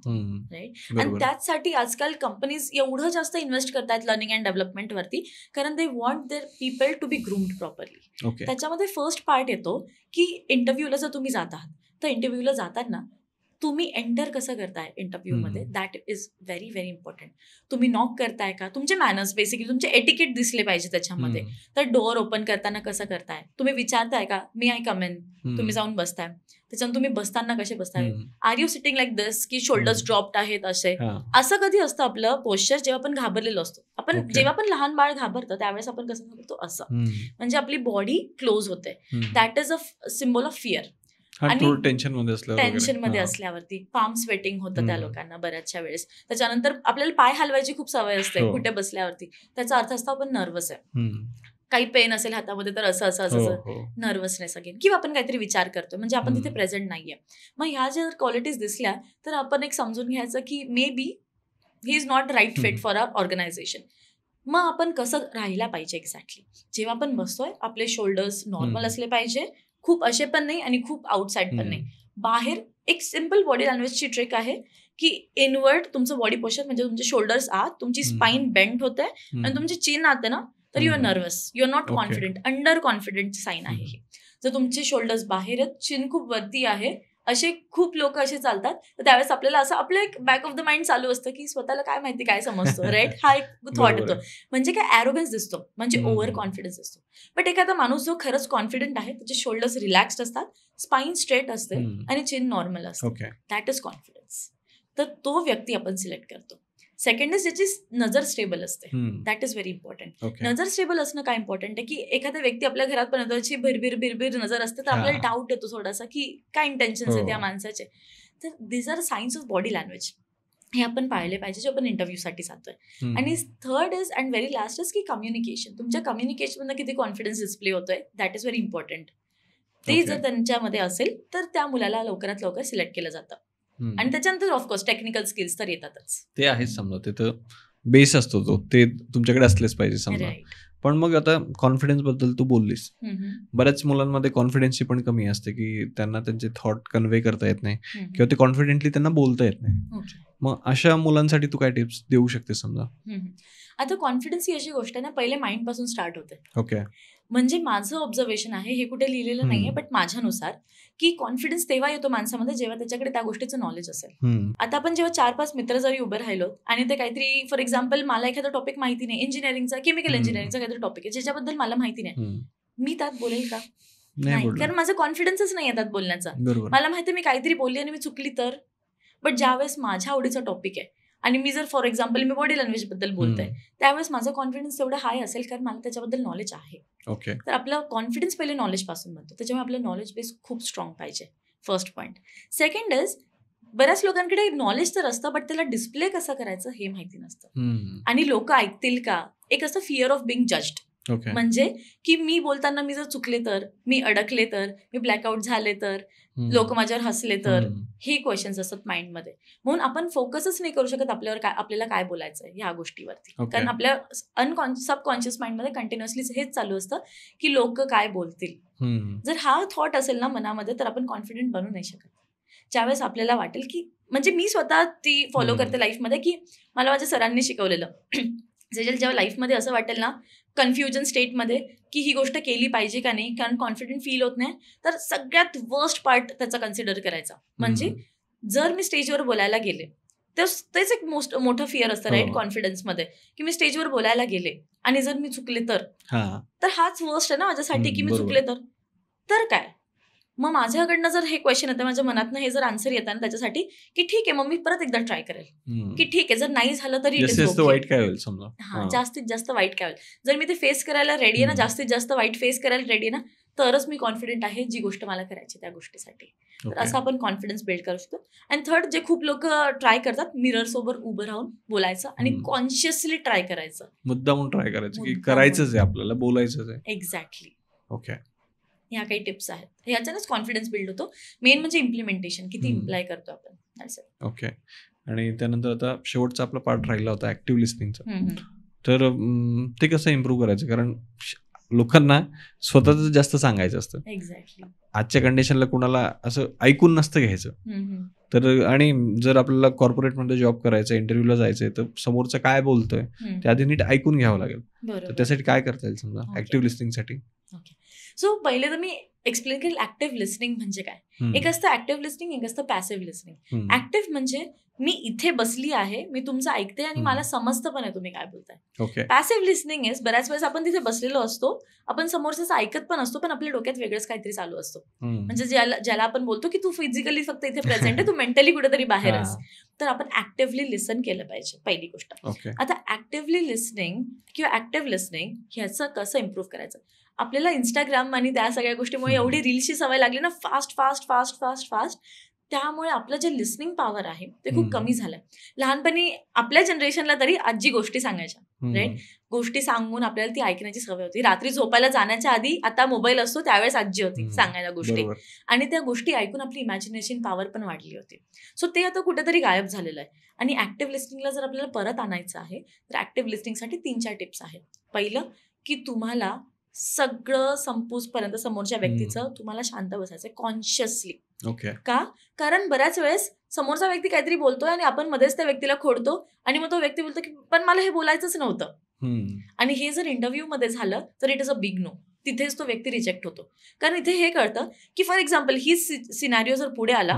राईट. आणि त्याचसाठी आजकाल कंपनीज एवढं जास्त इन्व्हेस्ट करतात लर्निंग अँड डेव्हलपमेंट वरती, कारण they want there people to be groomed properly. त्याच्यामध्ये फर्स्ट पार्ट येतो की इंटरव्ह्यूला जर तुम्ही जात आहात तर इंटरव्ह्यूला जाताना तुम्ही एंटर कसं करताय इंटरव्ह्यूमध्ये, that is very very important. तुम्ही नॉक करताय का, तुमचे मॅनर्स बेसिकली तुमचे एटिकेट दिसले पाहिजे त्याच्यामध्ये. तर डोअर ओपन करताना कसं करताय, तुम्ही विचारताय का मी आय कम इन, तुम्ही जाऊन बसताय, त्याच्यानंतर तुम्ही बसताना कसे बसताय, आर यू सिटिंग लाईक दिस की शोल्डर्स ड्रॉप्ड आहेत असे. असं कधी असतं आपलं पोश्चर जेव्हा आपण घाबरलेलो असतो. आपण जेव्हा पण लहान बाळ घाबरतं त्यावेळेस आपण कसं घाबरतो, असं. म्हणजे आपली बॉडी क्लोज होते. That is a symbol of fear. आणि टेन्शन मध्ये असल्यावरती पाम स्वेटिंग होतं त्या लोकांना बऱ्याचशा वेळेस. त्याच्यानंतर आपल्याला पाय हलवायची खूप सवय असते कुठे बसल्यावरती, त्याचा अर्थ असतो आपण नर्वस आहे. काही पेन असेल हातामध्ये तर असं असं असं नर्वसनेस अगेन, किंवा आपण काहीतरी विचार करतो म्हणजे आपण तिथे प्रेझेंट नाहीये. मग ह्या ज्या क्वालिटीज दिसल्या तर आपण एक समजून घ्यायचं की maybe he is not right fit for our organisation. मग आपण कसं राहायला पाहिजे एक्झॅक्टली, जेव्हा आपण बसतोय आपले शोल्डर्स नॉर्मल असले पाहिजे, खूप असे पण नाही आणि खूप आउटसाइड पण नाही. बाहेर एक सिम्पल बॉडी लँग्वेजची ट्रिक आहे की इनवर्ड तुमचं बॉडी पोस्चर म्हणजे तुमचे शोल्डर्स आत, तुमची स्पाइन बेंड होते आणि तुमची चिन आते ना तर you are nervous, you are not confident, under कॉन्फिडेंटची साईन आहे ही. जर तुमचे शोल्डर्स बाहेर आहेत, चिन खूप वरती आहे, असे खूप लोक असे चालतात, तर त्यावेळेस आपल्याला असं आपलं एक बॅक ऑफ द माइंड चालू असतं की स्वतःला काय माहिती काय समजतो, राईट, हा एक थॉट येतो. म्हणजे काय ॲरोगन्स दिसतो, म्हणजे ओव्हर कॉन्फिडन्स दिसतो. बट एखादा माणूस जो खरंच कॉन्फिडंट आहे, त्याचे शोल्डर्स रिलॅक्स्ड असतात, स्पाइन स्ट्रेट असते आणि चिन नॉर्मल असते, दॅट इज कॉन्फिडन्स. तर तो व्यक्ती आपण सिलेक्ट करतो. सेकंड इज ज्याची नजर स्टेबल असते, दॅट इज व्हेरी इम्पॉर्टंट. नजर स्टेबल असणं काय इम्पॉर्टंट आहे की एखाद्या व्यक्ती आपल्या घरात पण त्याची भिरभिर नजर असते, तर आपल्याला डाऊट येतो थोडासा की काय इंटेन्शन्स आहेत या माणसाचे. तर this are signs of body language, हे आपण पाळले पाहिजे जे आपण इंटरव्ह्यूसाठी जातोय. आणि third is and very last is की कम्युनिकेशन. तुमच्या कम्युनिकेशनमध्ये किती कॉन्फिडन्स डिस्प्ले होतोय, दॅट इज व्हेरी इम्पॉर्टंट. ते जर त्यांच्यामध्ये असेल तर त्या मुलाला लवकरात लवकर सिलेक्ट केलं जातं. आणि त्याच्यानंतर ऑफकोर्स टेक्निकल स्किल्स तर येतातच, ते आहेच. समजा ते तर बेस असतो, तो ते तुमच्याकडे असलेच पाहिजे समजा. पण मग आता कॉन्फिडन्स बद्दल तू बोललीस, बऱ्याच मुलांमध्ये कॉन्फिडन्सची पण कमी असते की त्यांना त्यांचे थॉट कन्व्हे करता येत नाही किंवा ते कॉन्फिडेंटली त्यांना बोलता येत नाही. मग अशा मुलांसाठी तू काय टिप्स देऊ शकते समजा? आता कॉन्फिडन्स ही अशी गोष्ट आहे ना, पहिले माइंड पासून स्टार्ट होते. म्हणजे माझं ऑब्झर्वेशन आहे, हे कुठे लिहिलेलं नाहीये, बट माझ्यानुसार की कॉन्फिडन्स तेव्हा येतो माणसामध्ये जेव्हा त्याच्याकडे त्या गोष्टीचं नॉलेज असेल. आता आपण जेव्हा 4-5 मित्र जरी उभे राहिलो आणि ते काहीतरी, फॉर एक्झाम्पल मला एखादा टॉपिक माहिती नाही, इंजिनिअरिंगचा, केमिकल इंजिनिअरिंगचा काहीतरी टॉपिक आहे ज्याच्याबद्दल मला माहिती नाही, मी त्यात बोलेल का? नाही, कारण माझा कॉन्फिडन्सच नाही येतात बोलण्याचा. मला माहिती मी काहीतरी बोलली आणि मी चुकली तर. बट ज्यावेळेस माझ्या आवडीचा टॉपिक आहे आणि मी जर for example me body language बद्दल बोलते, त्यावेळेस माझा कॉन्फिडन्स एवढा हाय असेल कारण मला त्याच्याबद्दल नॉलेज आहे. तर आपला कॉन्फिडन्स पहिले नॉलेज पासून बनतो, त्याच्यामुळे आपलं नॉलेज बेस खूप स्ट्रॉंग पाहिजे, फर्स्ट पॉईंट. सेकंड इज बऱ्याच लोकांकडे नॉलेज तर असतं बट त्याला डिस्प्ले कसं करायचं हे माहिती नसतं आणि लोक ऐकतील का. एक असतं फिअर ऑफ बिंग जज्ड, म्हणजे की मी बोलताना मी जर चुकले तर, मी अडकले तर, मी ब्लॅकआउट झाले तर, लोक माझ्यावर हसले तर, हे क्वेश्चन्स असतात माइंडमध्ये. म्हणून आपण फोकसच नाही करू शकत आपल्यावर काय, आपल्याला काय बोलायचं आहे ह्या गोष्टीवरती, कारण आपल्या सबकॉन्शियस माइंडमध्ये कंटिन्युअसली हेच चालू असतं की लोक काय बोलतील. जर हा थॉट असेल ना मनामध्ये तर आपण कॉन्फिडंट बनू नाही शकत. ज्यावेळेस आपल्याला वाटेल की, म्हणजे मी स्वतः ती फॉलो करते लाईफमध्ये की मला माझ्या सरांनी शिकवलेलं, जेव्हा लाईफमध्ये असं वाटेल ना कन्फ्युजन स्टेटमध्ये की ही गोष्ट केली पाहिजे का नाही, कारण कॉन्फिडंट फील होत नाही, तर सगळ्यात वर्स्ट पार्ट त्याचा कन्सिडर करायचा. म्हणजे जर मी स्टेजवर बोलायला गेले तर तेच एक मोठं फिअर असतं राईट कॉन्फिडन्समध्ये, की मी स्टेजवर बोलायला गेले आणि जर मी चुकले तर हाच वर्स्ट आहे ना माझ्यासाठी, की मी चुकले तर काय. मग माझ्याकडनं जर हे क्वेश्चन येतं माझ्या मनातनं, हे जर आन्सर येतं ना त्याच्यासाठी की ठीक आहे मग मी परत एकदा ट्राय करेल, की ठीक आहे जर नाही झालं तरी वाईट काय होईल समजा, जास्तीत जास्त वाईट काय होईल, जर मी ते फेस करायला रेडी आहे ना, जास्तीत जास्त वाईट फेस करायला रेडी आहे ना, तरच मी कॉन्फिडंट आहे जी गोष्ट मला करायची त्या गोष्टीसाठी. तर असं आपण कॉन्फिडन्स बिल्ड करू शकतो. आणि थर्ड, जे खूप लोक ट्राय करतात, मिरर सोबत उभं राहून बोलायचं आणि कॉन्शियसली ट्राय करायचं, मुद्दामून ट्राय करायचं की करायचंच आहे आपल्याला, बोलायचंच आहे. एक्झॅक्टली. ओके, ह्या काही टिप्स आहेत, ह्याच्यानंच कॉन्फिडन्स बिल्ड होतो. मेन म्हणजे इम्प्लिमेंटेशन, किती इम्प्लाय करतो आपण. ओके. आणि त्यानंतर आता शेवटचा आपला पार्ट राहिला होता ऍक्टिव्ह लिस्निंगचा. तर ते कसं इम्प्रूव्ह करायचं, कारण लोकांना स्वतःच जास्त सांगायचं असतं. एक्झॅक्टली. आजच्या कंडिशनला कुणाला असं ऐकून नसतं घ्यायचं. तर आणि जर आपल्याला कॉर्पोरेटमध्ये जॉब करायचं, इंटरव्ह्यूला जायचंय, तर समोरचं काय बोलतोय ते आधी नीट ऐकून घ्यावं लागेल. तर त्यासाठी काय करता येईल समजा ऍक्टिव्ह लिस्निंगसाठी? सो पहिले तर मी एक्सप्लेन करेल ऍक्टिव्ह लिस्निंग म्हणजे काय. एक असतं ऍक्टिव्ह लिस्निंग, एक असतं पॅसिव्ह लिस्निंग. ऍक्टिव्ह म्हणजे मी इथे बसली आहे, मी तुमचं ऐकते आणि मला समजतं पण आहे तुम्ही काय बोलताय. पॅसिव्ह लिस्निंग इज बऱ्याच वेळेस आपण तिथे बसलेलो असतो, आपण समोरचं ऐकत पण असतो, पण आपल्या डोक्यात वेगळंच काहीतरी चालू असतो. म्हणजे ज्याला आपण बोलतो की तू फिजिकली फक्त इथे प्रेझेंट आहे, तू मेंटली कुठेतरी बाहेर आहेस. तर आपण ऍक्टिव्हली लिसन केलं पाहिजे, पहिली गोष्ट. आता ऍक्टिव्हली लिसनिंग किंवा ऍक्टिव्ह लिसनिंग ह्याचं कसं इम्प्रूव्ह करायचं. आपल्याला इंस्टाग्राम आणि त्या सगळ्या गोष्टीमुळे एवढी रील्सची सवय लागली ना, fast fast fast fast fast, त्यामुळे आपलं जे लिसनिंग पॉवर आहे ते खूप कमी झालंय. लहानपणी आपल्या जनरेशनला तरी आजी गोष्टी सांगायच्या, राईट, गोष्टी सांगून आपल्याला ती ऐकण्याची सवय होती. रात्री झोपायला जाण्याच्या आधी, आता मोबाईल असतो त्यावेळेस आजी होती सांगायला गोष्टी, आणि त्या गोष्टी ऐकून आपली इमॅजिनेशन पॉवर पण वाढली होती. सो ते आता कुठेतरी गायब झालेलं आहे. आणि ऍक्टिव्ह लिस्निंगला जर आपल्याला परत आणायचं आहे तर ऍक्टिव्ह लिस्निंगसाठी 3-4 टिप्स आहेत. पहिलं की तुम्हाला सगळं संपूसपर्यंत समोरच्या व्यक्तीचं तुम्हाला शांत बसायचं कॉन्शियसली. का? कारण बऱ्याच वेळेस समोरचा व्यक्ती काहीतरी बोलतोय आणि आपण मध्येच त्या व्यक्तीला खोडतो आणि मग तो व्यक्ती बोलतो की पण मला हे बोलायचंच नव्हतं. आणि हे जर इंटरव्ह्यू मध्ये झालं तर it is a big no. तिथेच तो व्यक्ती रिजेक्ट होतो. कारण इथे हे कळतं की फॉर एक्झाम्पल ही सिनारिओ जर पुढे आला,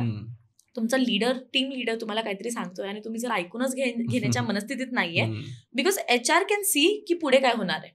तुमचा लीडर, टीम लीडर तुम्हाला काहीतरी सांगतोय आणि तुम्ही जर ऐकूनच घेण्याच्या मनस्थितीत नाहीये, बिकॉज HR कॅन सी की पुढे काय होणार आहे.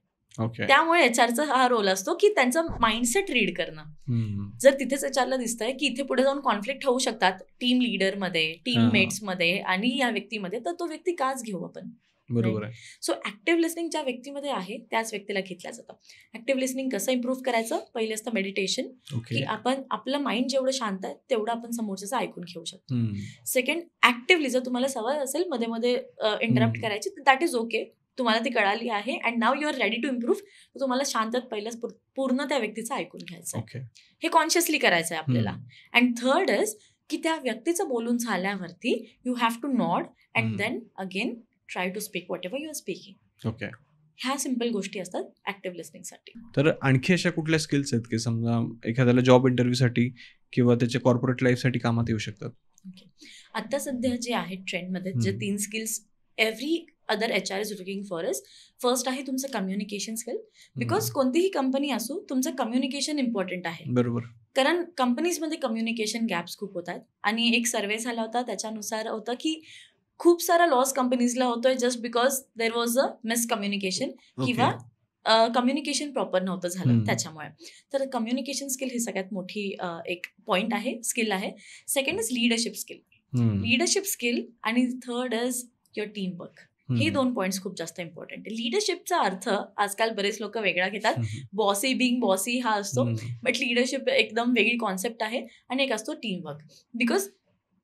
त्यामुळे HRचा हा रोल असतो की त्यांचं माइंडसेट रीड करणं. जर तिथेच HRला दिसतंय की इथे पुढे जाऊन कॉन्फ्लिक्ट होऊ शकतात टीम लीडरमध्ये, टीममेट्समध्ये आणि या व्यक्तीमध्ये, तर तो व्यक्ती काच घेऊ आपण. बरोबर आहे. सो ऍक्टिव्ह लिस्निंग ज्या व्यक्तीमध्ये आहे त्याच व्यक्तीला घेतलं जातं. ऍक्टिव्ह लिस्निंग कसं इम्प्रूव्ह करायचं? पहिलं असतं मेडिटेशन, की आपण आपलं माइंड जेवढं शांत आहे तेवढं आपण समोरच्याचं ऐकून घेऊ शकतो. सेकंड, ऍक्टिव्हली जर तुम्हाला सवय असेल मध्ये मध्ये इंटरप्ट करायची, दॅट इज ओके. तुम्हाला ती कळाली आहे and now you are ready to improve, तर तुम्हाला शांतत पहिलंच पूर्ण त्या व्यक्तीचं ऐकून घ्यायचं. हे कॉन्शियसली करायचं आहे आपल्याला. अँड थर्ड इज की त्या व्यक्तीचं बोलून झाल्यावरती you have to nod and then again try to speak whatever you are speaking. ह्या सिम्पल गोष्टी असतात ऍक्टिव्ह लिस्निंगसाठी. तर आणखी अशा कुठल्या स्किल्स आहेत की समजा एखाद्याला जॉब इंटरव्ह्यूसाठी किंवा त्याच्या कॉर्पोरेट लाईफसाठी कामात येऊ शकतात? आता सध्या जे आहे ट्रेंडमध्ये जे 3 skills every other HR is looking for is, first आहे तुमचं कम्युनिकेशन स्किल. बिकॉज कोणतीही कंपनी असो, तुमचं कम्युनिकेशन इम्पॉर्टंट आहे. बरोबर. कारण कंपनीजमध्ये कम्युनिकेशन गॅप्स खूप होत आहेत. आणि एक सर्वे झाला होता, त्याच्यानुसार होतं की खूप सारा लॉस कंपनीजला होतोय just because there was a miscommunication किंवा कम्युनिकेशन प्रॉपर नव्हतं झालं त्याच्यामुळे. तर कम्युनिकेशन स्किल ही सगळ्यात मोठी एक पॉइंट आहे, स्किल आहे. Second is leadership skill. Leadership skill आणि third is your team work. हे 2 पॉइंट्स खूप जास्त इम्पॉर्टंट आहे. लीडरशिपचा अर्थ आजकाल बरेच लोक वेगळा घेतात. बॉसी बिंग बॉसी हा असतो, बट लीडरशिप एकदम वेगळी कॉन्सेप्ट आहे. आणि एक असतो टीम वर्क. बिकॉज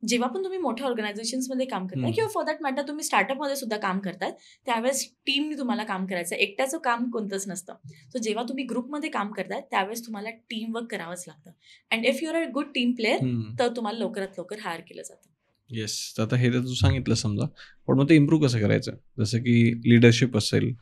जेव्हा पण तुम्ही मोठ्या ऑर्गनायझेशन्समध्ये काम करताय किंवा फॉर दॅट मॅटर तुम्ही स्टार्टअपमध्ये सुद्धा काम करताय, त्यावेळेस टीमनी तुम्हाला काम करायचं. एकट्याचं काम कोणतंच नसतं. सो जेव्हा तुम्ही ग्रुपमध्ये काम करताय त्यावेळेस तुम्हाला टीम वर्क करावंच लागतं. And if you are a good team player तर तुम्हाला लवकरात लवकर हायर केलं जातं. येस. आता हे तर तू सांगितलं समजा, पण मग ते इम्प्रूव्ह कसं करायचं? जसं की लिडरशिप असेल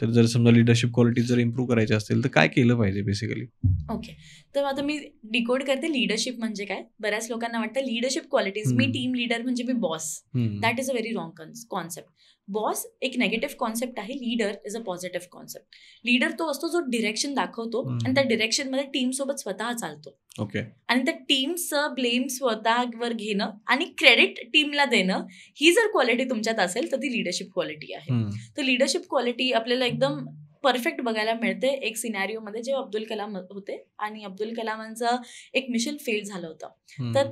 तर जर समजा लिडरशिप क्वालिटी जर इम्प्रूव्ह करायची असतील तर काय केलं पाहिजे बेसिकली? ओके, तर आता मी डिकोड करते लिडरशिप म्हणजे काय. बऱ्याच लोकांना वाटतं लिडरशिप क्वालिटीज, मी टीम लीडर म्हणजे मी boss. That is a very wrong concept. Boss एक नेगेटिव्ह कॉन्सेप्ट आहे, leader is a positive concept. Leader तो असतो जो डिरेक्शन दाखवतो आणि त्या डिरेक्शनमध्ये टीम सोबत स्वतः चालतो. ओके. आणि त्या टीमचं ब्लेम स्वतःवर घेणं आणि क्रेडिट टीमला देणं, ही जर क्वालिटी तुमच्यात असेल तर ती लिडरशिप क्वालिटी आहे. तर लिडरशिप क्वालिटी आपल्याला एकदम परफेक्ट बघायला मिळते एक सिनॅरिओमध्ये जेव्हा अब्दुल कलाम होते आणि अब्दुल कलामांचं एक मिशन फेल झालं होतं. तर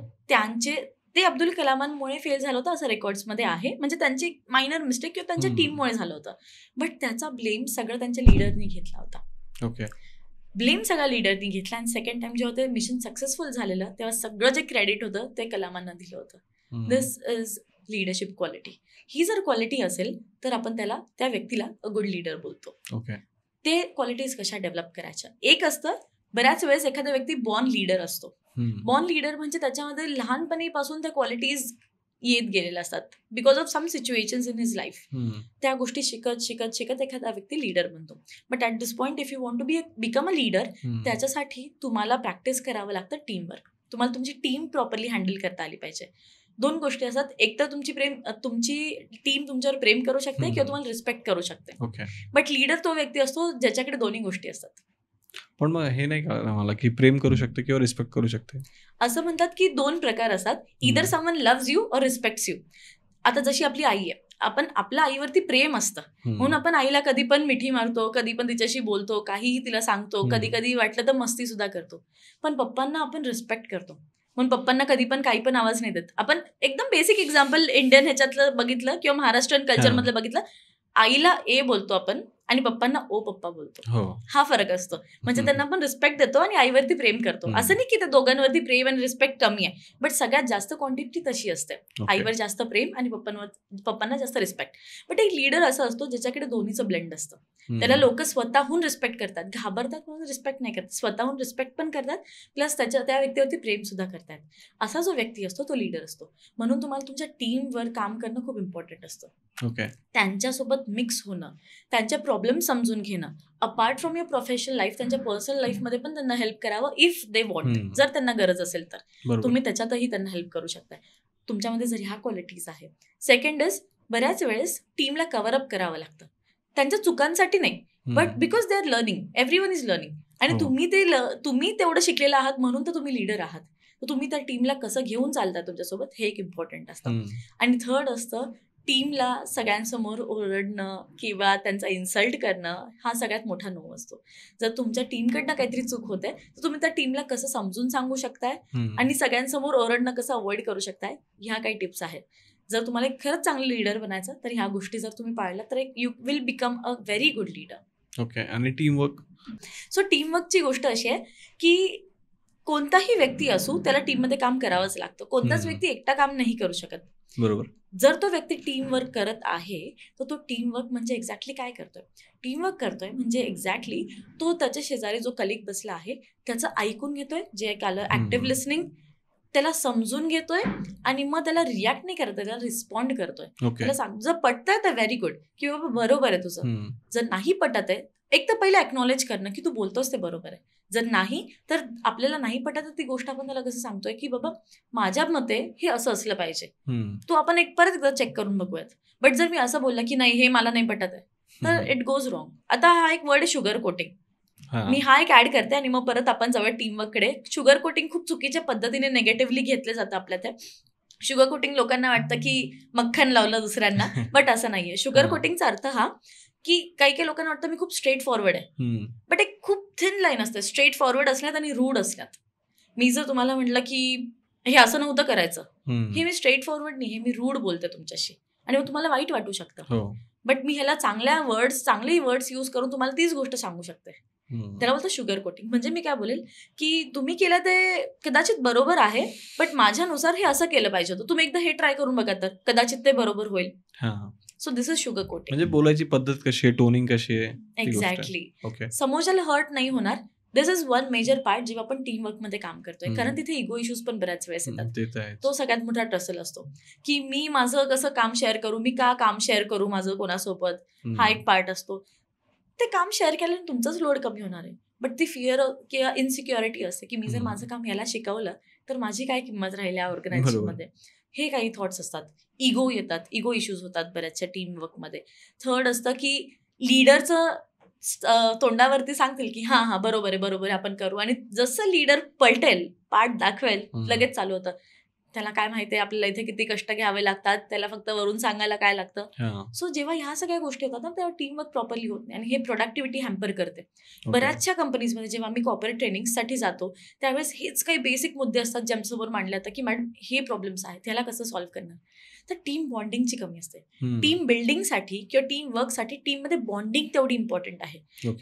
ते अब्दुल कलामांमुळे फेल झालं होतं असं रेकॉर्ड्समध्ये आहे. म्हणजे त्यांची मायनर मिस्टेक किंवा त्यांच्या टीममुळे झालं होतं, बट त्याचा ब्लेम सगळं त्यांच्या लीडरनी घेतला होता. ओके. ब्लेम सगळा लीडरनी घेतला आणि सेकंड टाइम जेव्हा ते मिशन सक्सेसफुल झालेलं तेव्हा सगळं जे क्रेडिट होतं ते कलामांना दिलं होतं. This is leadership quality. ही जर क्वालिटी असेल तर आपण त्या व्यक्तीला अ गुड लीडर बोलतो. ओके. ते क्वालिटीज कशा डेव्हलप करायच्या? एक असतं, बऱ्याच वेळेस एखादा व्यक्ती बॉर्न लीडर असतो. बॉर्न लीडर म्हणजे त्याच्यामध्ये लहानपणीपासून त्या क्वालिटीज येत गेलेल्या असतात because of some situations in his life. त्या गोष्टी शिकत शिकत शिकत एखादा व्यक्ती लीडर बनतो. But at this point if you want to become a leader, त्याच्यासाठी तुम्हाला प्रॅक्टिस करावं लागतं टीम वर्क. तुम्हाला तुमची टीम प्रॉपरली हँडल करता आली पाहिजे. 2 गोष्टी असतात, एक तर तुमची टीम तुमच्यावर प्रेम करू शकते किंवा तुम्हाला रिस्पेक्ट करू शकते. बट लीडर तो व्यक्ती असतो ज्याच्याकडे दोन्ही गोष्टी असतात. पण मग हे नाही कळलं मला की प्रेम करू शकते किंवा रिस्पेक्ट करू शकते. असं म्हणतात की 2 प्रकार असतात, इदर समवन लव्स यू और रिस्पेक्ट्स यू. आता जशी आपली आई आहे, आपण आपल्या आईवरती प्रेम असतं म्हणून आपण आईला कधी पण मिठी मारतो, कधी पण तिच्याशी बोलतो, काहीही तिला सांगतो, कधी कधी वाटलं तर मस्ती सुद्धा करतो. पण पप्पांना आपण रिस्पेक्ट करतो म्हणून पप्पांना कधी पण काही पण आवाज नाही देत. आपण एकदम बेसिक एक्झाम्पल इंडियन ह्याच्यातलं बघितलं किंवा महाराष्ट्रीयन कल्चरमधलं बघितलं, आईला ए बोलतो आपण आणि पप्पांना ओ पप्पा बोलतो. हो. हा फरक असतो. म्हणजे त्यांना पण रिस्पेक्ट देतो आणि आईवरती प्रेम करतो. असं नाही की त्या दोघांवरती प्रेम आणि रिस्पेक्ट कमी आहे, बट सगळ्यात जास्त क्वांटिटी तशी असते. आईवर जास्त प्रेम आणि पप्पांना जास्त रिस्पेक्ट. बट एक लीडर असा असतो ज्याच्याकडे दोन्हीचं ब्लेंड असतं. त्याला लोक स्वतःहून रिस्पेक्ट करतात, घाबरतात म्हणून रिस्पेक्ट नाही करतात, स्वतःहून रिस्पेक्ट पण करतात, प्लस त्या व्यक्तीवरती प्रेम सुद्धा करतात. असा जो व्यक्ती असतो तो लीडर असतो. म्हणून तुम्हाला तुमच्या टीमवर काम करणं खूप इम्पॉर्टंट असतं. त्यांच्यासोबत मिक्स होणं, त्यांचे प्रॉब्लेम समजून घेणं, apart from your professional life त्यांच्या पर्सनल लाईफमध्ये पण त्यांना हेल्प करावं इफ दे वॉन्ट. जर त्यांना गरज असेल तर तुम्ही त्याच्यातही त्यांना हेल्प करू शकता. तुमच्यामध्ये जर ह्या क्वालिटीज आहे. सेकंड इज, बऱ्याच वेळेस टीमला कव्हर अप करावं लागतं, त्यांच्या चुकांसाठी नाही, but because they are learning, everyone is learning. आणि तुम्ही तेवढं शिकलेलं आहात म्हणून तर तुम्ही लीडर आहात. तर तुम्ही त्या टीमला कसं घेऊन चालता तुमच्यासोबत, हे एक इम्पॉर्टंट असतं. आणि थर्ड असतं, टीमला सगळ्यांसमोर ओरडणं किंवा त्यांचा इन्सल्ट करणं हा सगळ्यात मोठा नो असतो. जर तुमच्या टीमकडनं काहीतरी चूक होते तर तुम्ही त्या टीमला कसं समजून सांगू शकताय आणि सगळ्यांसमोर ओरडणं कसं अवॉइड करू शकताय, ह्या काही टिप्स आहेत. जर तुम्हाला एक खरंच चांगलं लीडर बनायचं तर ह्या गोष्टी जर तुम्ही पाळल्या तर you will become a very good leader. Okay. आणि टीमवर्क, सो टीमवर्कची गोष्ट अशी आहे की कोणताही व्यक्ती असू त्याला टीममध्ये काम करावंच लागतं. कोणताच व्यक्ती एकटा काम नाही करू शकत. बरोबर. जर तो व्यक्ती टीमवर्क करत आहे तर तो टीमवर्क म्हणजे एक्झॅक्टली काय करतोय? टीमवर्क करतोय म्हणजे एक्झॅक्टली तो त्याच्या शेजारी जो कलिग बसला आहे त्याचं ऐकून घेतोय, जे एक आलं ऍक्टिव्ह लिसनिंग, त्याला समजून घेतोय आणि मग त्याला रिॲक्ट नाही करतोय, त्याला रिस्पॉन्ड करतोय. त्याला सांग, जर पटतंय तर व्हेरी गुड, की बाबा बरोबर आहे तुझं. जर नाही पटत आहे, एक तर पहिले एक्नॉलेज करणं की तू बोलतोस ते बरोबर आहे. जर नाही तर आपल्याला नाही पटत ती गोष्ट आपण त्याला कसं सांगतोय की बाबा माझ्या मते हे असं असलं पाहिजे, तो आपण परत एकदा चेक करून बघूयात. बट जर मी असं बोललं की नाही हे मला नाही पटत आहे तर इट गोज रॉंग. आता हा एक वर्ड आहे शुगर कोटिंग, मी हा एक ऍड करते आणि मग परत आपण जाऊया टीमवर्ककडे. शुगर कोटिंग खूप चुकीच्या पद्धतीने नेगेटिव्हली घेतले जातं आपल्या त्या. शुगर कोटिंग लोकांना वाटतं की मक्खन लावलं दुसऱ्यांना, बट असं नाहीये. शुगर कोटिंगचा अर्थ हा की काही लोकांना वाटतं मी खूप स्ट्रेट फॉरवर्ड आहे, बट एक खूप थिन लाईन असते स्ट्रेट फॉरवर्ड असण्यात आणि रूड असण्यात. मी जर तुम्हाला म्हटलं की हे असं नव्हतं करायचं, हे मी स्ट्रेट फॉरवर्ड नाही, हे मी रूड बोलते तुमच्याशी आणि मग तुम्हाला वाईट वाटू शकतं. बट मी ह्याला चांगले वर्ड्स यूज करून तुम्हाला तीच गोष्ट सांगू शकते. त्याला बोलतं शुगर कोटिंग. म्हणजे मी काय बोलेल की तुम्ही केलं ते कदाचित बरोबर आहे, बट माझ्यानुसार हे असं केलं पाहिजे होतं, तुम्ही एकदा हे ट्राय करून बघा तर कदाचित ते बरोबर होईल. So this is sugar coating. म्हणजे बोलायची पद्धत कशी आहे, टोनिंग कशी आहे. एक्झॅक्टली. समोरच्याला हर्ट नाही होणार. दिस इज वन मेजर पार्ट जेव्हा आपण टीमवर्क मध्ये काम करतोय, कारण तिथे इगो इश्यूज पण बऱ्याच वेळेस येतात. तो सगळ्यात मोठा ट्रसल असतो की मी माझं कसं काम शेअर करू, मी का काम शेअर करू माझं कोणासोबत, हा एक पार्ट असतो. ते काम शेअर केल्याने तुमचाच लोड कमी होणार आहे, बट ती फिअर किंवा इन्सिक्युरिटी असते की मी जर माझं काम याला शिकवलं तर माझी काय किंमत राहिली या ऑर्गनायझेशनमध्ये. हे काही थॉट्स असतात. इगो येतात, इगो इश्यूज होतात बऱ्याचशा टीमवर्कमध्ये. थर्ड असतं की लीडरचं तोंडावरती सांगतील की हा बरोबर आहे आपण करू, आणि जसं लीडर पलटेल, पाठ दाखवेल, लगेच चालू होतं त्याला काय माहिती आहे आपल्याला इथे किती कष्ट घ्यावे लागतात, त्याला फक्त वरून सांगायला काय लागतं. सो जेव्हा ह्या सगळ्या गोष्टी होतात ना तेव्हा टीमवर्क प्रॉपरली होत नाही आणि हे प्रोडक्टिव्हिटी हॅम्पर करते. बऱ्याचशा कंपनीजमध्ये जेव्हा मी कॉर्पोरेट ट्रेनिंगसाठी जातो त्यावेळेस हेच काही बेसिक मुद्दे असतात ज्यांच्यासमोर मांडले जातात की मॅडम हे प्रॉब्लेम्स आहेत, त्याला कसं सॉल्व्ह करणार. तर टीम बॉन्डिंगची कमी असते. टीम बिल्डिंगसाठी किंवा टीम वर्कसाठी टीममध्ये बॉन्डिंग तेवढी इम्पॉर्टंट आहे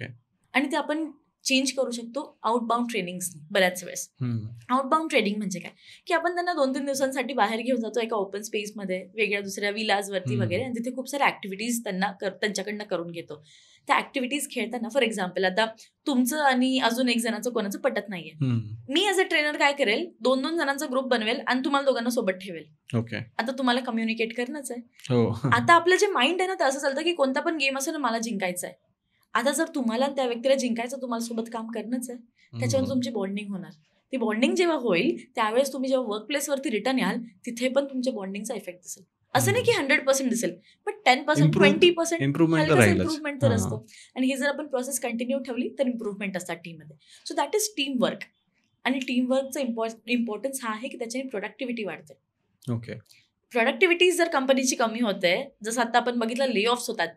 आणि ते आपण चेंज करू शकतो आउटबाउंड ट्रेनिंग्स. बऱ्याच वेळेस आउटबाउंड ट्रेनिंग म्हणजे काय की आपण त्यांना 2-3 दिवसांसाठी बाहेर घेऊन जातो एका ओपन स्पेसमध्ये, वेगळ्या दुसऱ्या विलाजवरती वगैरे, आणि तिथे खूप साऱ्या ऍक्टिव्हिटीज त्यांच्याकडनं करून घेतो. त्या ऍक्टिव्हिटीज खेळताना फॉर एक्झाम्पल आता तुमचं आणि अजून एक जणांचं कोणाचं पटत नाहीये, मी ॲज अ ट्रेनर काय करेल 2-2 जणांचा ग्रुप बनवेल आणि तुम्हाला दोघांना सोबत ठेवेल. आता तुम्हाला कम्युनिकेट करणंच आहे. आता आपलं जे माइंड आहे ना ते असं चालतं की कोणता पण गेम असेल ना मला जिंकायचं आहे. आता जर तुम्हाला त्या व्यक्तीला जिंकायचं, तुम्हाला सोबत काम करणंच आहे, त्याच्यावर तुमची बॉन्डिंग होणार. ती बॉन्डिंग जेव्हा होईल त्यावेळेस तुम्ही जेव्हा वर्क प्लेसवरती रिटर्न याल तिथे पण तुमच्या बॉन्डिंगचा इफेक्ट दिसेल. असं नाही की 100% दिसेल, पण 10%, 20% इम्प्रूव्हमेंट तर असतो. आणि ही जर आपण प्रोसेस कंटिन्यू ठेवली तर इम्प्रूव्हमेंट असतात टीममध्ये. So that is team work. आणि टीम वर्कचा इम्पॉर्टन्स हा आहे की त्याच्याने प्रोडक्टिव्हिटी वाढते. प्रोडक्टिव्हिटी जर कंपनीची कमी होते, जसं आता आपण बघितलं ले ऑफ्स होतात,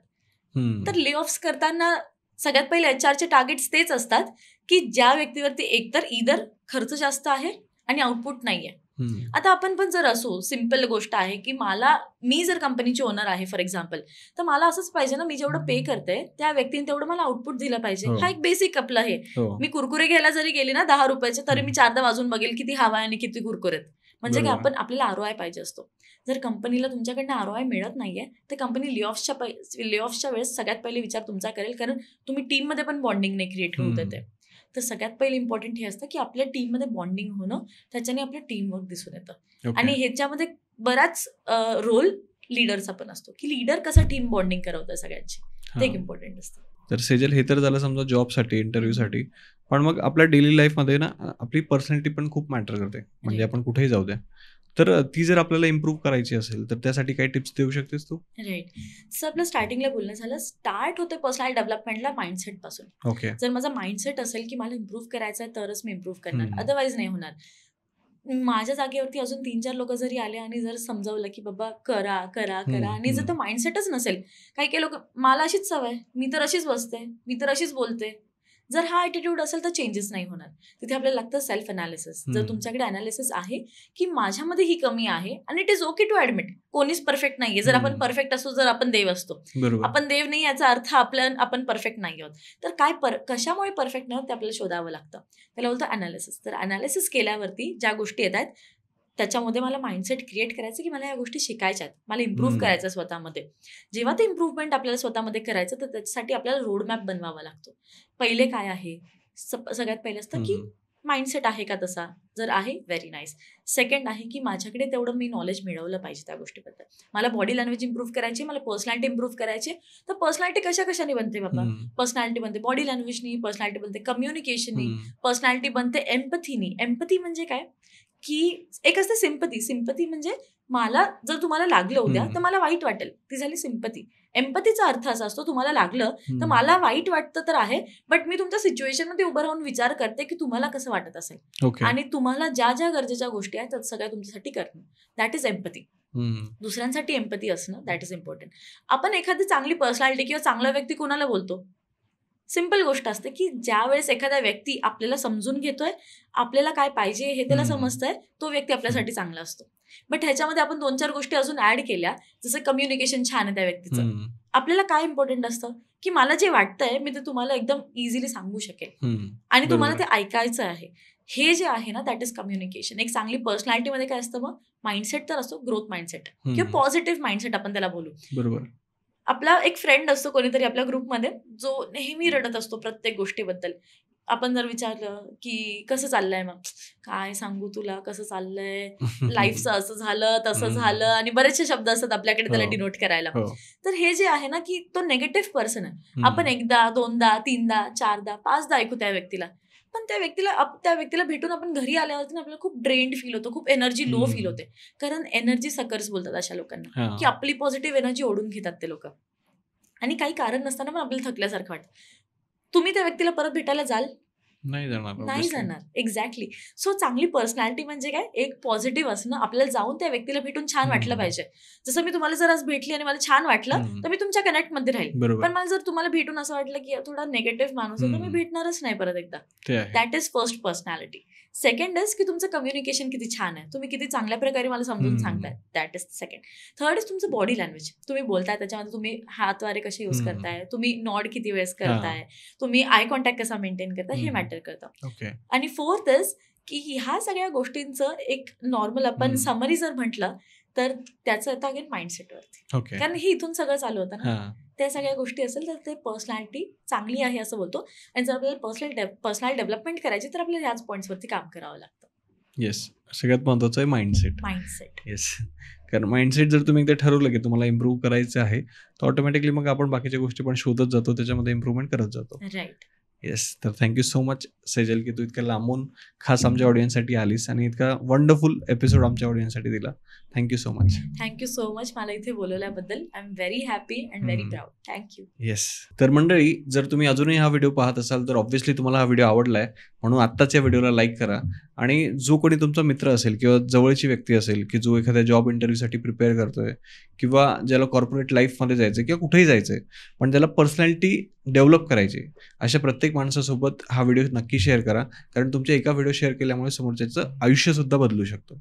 तर ले ऑफ्स करताना सगळ्यात पहिले HR चे टार्गेट्स तेच असतात की ज्या व्यक्तीवरती एकतर इधर खर्च जास्त आहे आणि आउटपुट नाहीये, आता आपण पण जर असो, सिम्पल गोष्ट आहे की मी जर कंपनीची ओनर आहे फॉर एक्झाम्पल, तर मला असंच पाहिजे ना, मी जेवढं पे करते त्या व्यक्तीने तेवढं मला आउटपुट दिलं पाहिजे. हा एक बेसिक आपलं आहे. मी कुरकुरे घ्यायला जरी गेली ना 10 रुपयाचे, तरी मी 4दा वाजून बघेल किती हवा आहे आणि किती कुरकुरेत. म्हणजे काय, आपल्याला ROI पाहिजे असतो. जर कंपनीला तुमच्याकडनं ROI मिळत नाहीये, तर कंपनी लेऑफच्या वेळेस सगळ्यात पहिले विचार तुमचा करेल, कारण तुम्ही टीममध्ये पण बॉन्डिंग नाही क्रिएट होऊ देते. तर सगळ्यात पहिले इम्पॉर्टंट हे असतं की आपल्या टीममध्ये बॉन्डिंग होणं, त्याच्याने आपलं टीमवर्क दिसून येतं. आणि ह्याच्यामध्ये बराच रोल लीडरचा पण असतो, की लीडर कसं टीम बॉन्डिंग करवतं सगळ्यांची, ते एक इम्पॉर्टंट असतं. तर सेजल, हे तर झालं समजा जॉबसाठी, इंटरव्ह्यूसाठी, पण मग आपल्या डेली लाईफमध्ये ना आपली पर्सनॅलिटी पण खूप मॅटर करते. म्हणजे आपण कुठेही जाऊ द्या, तर ती जर आपल्याला इम्प्रूव्ह करायची असेल तर त्यासाठी काही टिप्स देऊ शकतेस तू? राईट. सो आपलं स्टार्टिंगला बोलणं झालं, स्टार्ट होते पर्सनल डेव्हलपमेंटला माइंडसेट पासून. ओके. जर माझा माइंडसेट असेल की मला इम्प्रूव्ह करायचं आहे, तरच मी इम्प्रूव्ह करणार, अदरवाईज नाही होणार. माझ्या जागेवरती अजून 3-4 लोक जरी आले आणि जर समजावलं की बाबा करा करा करा, आणि जर तो माइंडसेटच नसेल, काही लोक मला अशीच सवय, मी तर अशीच बसते, मी तर अशीच बोलते, जर हा ॲटिट्यूड असेल तर चेंजेस नाही होणार. तिथे आपल्याला लागतं सेल्फ अनालिसिस. जर तुमच्याकडे अनालिसिस आहे की माझ्यामध्ये ही कमी आहे, आणि it is okay to admit, कोणीच परफेक्ट नाहीये. जर आपण परफेक्ट असतो, जर आपण देव असतो, आपण देव नाही याचा अर्थ आपण परफेक्ट नाही आहोत. तर कशामुळे परफेक्ट नाही होत ते आपल्याला शोधावं लागतं. त्याला बोलतं अनालिसिस. तर अनालिसिस केल्यावरती ज्या गोष्टी येत आहेत त्याच्यामध्ये मला माइंडसेट क्रिएट करायचं की मला या गोष्टी शिकायच्या आहेत, मला इम्प्रूव्ह करायचं स्वतःमध्ये. जेव्हा ते इम्प्रूव्हमेंट आपल्याला स्वतःमध्ये करायचं, तर त्याच्यासाठी आपल्याला रोडमॅप बनवावा लागतो. पहिले काय आहे, सगळ्यात पहिले असतं की माइंडसेट आहे का तसा, जर आहे व्हेरी नाईस. सेकंड आहे की माझ्याकडे तेवढं मी नॉलेज मिळवलं पाहिजे त्या गोष्टीबद्दल. मला बॉडी लँग्वेज इम्प्रूव्ह करायची, मला पर्सनॅलिटी इम्प्रूव्ह करायची. तर पर्सनॅलिटी कशाने बनते बाबा? पर्सनॅलिटी बनते बॉडी लँग्वेजनी, पर्सनॅलिटी बनते कम्युनिकेशननी, पर्सनॅलिटी बनते एम्पथीनी. एम्पथी म्हणजे काय की एक असते सिम्पथी म्हणजे मला जर तुम्हाला लागलं उद्या तर मला वाईट वाटेल, ती झाली सिम्पथी. एम्पथीचा अर्थ असा असतो, तुम्हाला लागलं तर मला वाईट वाटतं तर आहे, बट मी तुमच्या सिच्युएशन मध्ये उभं राहून विचार करते की तुम्हाला कसं वाटत असेल, आणि तुम्हाला ज्या ज्या गरजेच्या गोष्टी आहेत त्या सगळ्या तुमच्यासाठी करणं, दॅट इज एम्पथी. दुसऱ्यांसाठी एम्पथी असणं, दॅट इज इम्पॉर्टंट. आपण एखादी चांगली पर्सनॅलिटी किंवा चांगला व्यक्ती कोणाला बोलतो? सिम्पल गोष्ट असते की ज्या वेळेस एखादा व्यक्ती आपल्याला समजून घेतोय, आपल्याला काय पाहिजे हे त्याला समजतंय, तो व्यक्ती आपल्यासाठी चांगला असतो. बट ह्याच्यामध्ये आपण 2-4 गोष्टी अजून ऍड केल्या, जसं कम्युनिकेशन छान आहे त्या व्यक्तीचं. आपल्याला काय इम्पॉर्टंट असतं की मला जे वाटतंय मी ते तुम्हाला एकदम इझिली सांगू शकेल, आणि तुम्हाला ते ऐकायचं आहे. हे जे आहे ना, दॅट इज कम्युनिकेशन. एक चांगली पर्सनॅलिटीमध्ये काय असतं, मग माइंडसेट तर असतो, ग्रोथ माइंडसेट किंवा पॉझिटिव्ह माइंडसेट आपण त्याला बोलू. बरोबर. आपला एक फ्रेंड असतो कोणीतरी आपल्या ग्रुपमध्ये, जो नेहमी रडत असतो प्रत्येक गोष्टीबद्दल. आपण जर विचारलं की कसं चाललंय, मग काय सांगू तुला कसं चाललंय, लाईफचं असं झालं तसं झालं, आणि बरेचसे शब्द असतात आपल्याकडे त्याला डिनोट करायला. तर हे जे आहे ना की तो नेगेटिव्ह पर्सन आहे. आपण 1दा 2दा 3दा 4दा 5दा ऐकू त्या व्यक्तीला, पण त्या व्यक्तीला भेटून आपण घरी आल्यावरती आपल्याला खूप ड्रेन्ड फील होतो, खूप एनर्जी लो फील होते. कारण एनर्जी सकर्स बोलतात अशा लोकांना, की आपली पॉझिटिव्ह एनर्जी ओढून घेतात ते लोक, आणि काही कारण नसताना पण आपल्याला थकल्यासारखं वाटतं. तुम्ही त्या व्यक्तीला परत भेटायला जाल? नाही जाणार. एक्झॅक्टली. सो चांगली पर्सनॅलिटी म्हणजे काय, एक पॉझिटिव्ह असणं. आपल्याला जाऊन त्या व्यक्तीला भेटून छान वाटलं पाहिजे. जसं मी तुम्हाला जर आज भेटली आणि मला छान वाटलं, तर मी तुमच्या कनेक्टमध्ये राहील. पण मला जर तुम्हाला भेटून असं वाटलं की थोडा निगेटिव्ह माणूस आहे, तर मी भेटणारच नाही परत एकदा. That is first personality. Second is की तुमचं कम्युनिकेशन किती छान आहे, तुम्ही किती चांगल्या प्रकारे मला समजून सांगताय, that is second. Third is तुमचं बॉडी लँग्वेज. तुम्ही बोलताय त्याच्यामध्ये तुम्ही हातवारे कसे यूज करताय, तुम्ही नॉड किती वेळेस करताय, तुम्ही आय कॉन्टॅक्ट कसा मेंटेन करताय, हे मॅटर करतं. आणि फोर्थ इज की ह्या सगळ्या गोष्टींचं एक नॉर्मल आपण समरी जर म्हटलं तर त्याचं येतं अगेन माइंडसेटवरती. कारण हे इथून सगळं चालू होतं ना, त्या सगळ्या गोष्टी असेल तर ते पर्सनॅलिटी चांगली आहे असं बोलतो. आणि जर आपल्याला पर्सनल डेव्हलपमेंट करायची तर आपल्याला ह्याच पॉईंट्सवरती काम करावं लागतं. येस, सगळ्यात महत्वाचं आहे माइंडसेट. येस, कारण माइंडसेट जर तुम्ही एकदा ठरवलं की तुम्हाला इम्प्रूव्ह करायचं आहे, तर ऑटोमॅटिकली मग आपण बाकीच्या गोष्टी पण शोधत जातो, त्याच्यामध्ये इम्प्रूव्हमेंट करत जातो. राईट. येस, तर थँक्यू सो मच सेजल की तू इतक्या लांबून खास आमच्या ऑडियन्ससाठी आलीस आणि इतका वंडरफुल एपिसोड आमच्या ऑडियन्ससाठी दिला. Thank you so much. Thank you so much मला इथे बोलवल्याबद्दल. I am very happy and very proud. Thank you. Yes, तर मंडळी, जर तुम्ही अजूनही हा व्हिडिओ पाहत असाल तर ऑब्व्हियसली तुम्हाला हा व्हिडिओ आवडलाय, म्हणून आत्ताच या व्हिडिओला लाईक करा. आणि जो कोणी तुमचा मित्र असेल किंवा जवळची व्यक्ती असेल की जो एखाद्या जॉब इंटरव्ह्यूसाठी प्रिपेअर करतोय, किंवा ज्याला कॉर्पोरेट लाईफमध्ये जायचं किंवा कुठेही जायचंय पण ज्याला पर्सनॅलिटी डेव्हलप करायची, अशा प्रत्येक माणसासोबत हा व्हिडिओ नक्की शेअर करा. कारण तुमच्या एका व्हिडिओ शेअर केल्यामुळे समोरच्याचं आयुष्य सुद्धा बदलू शकतो.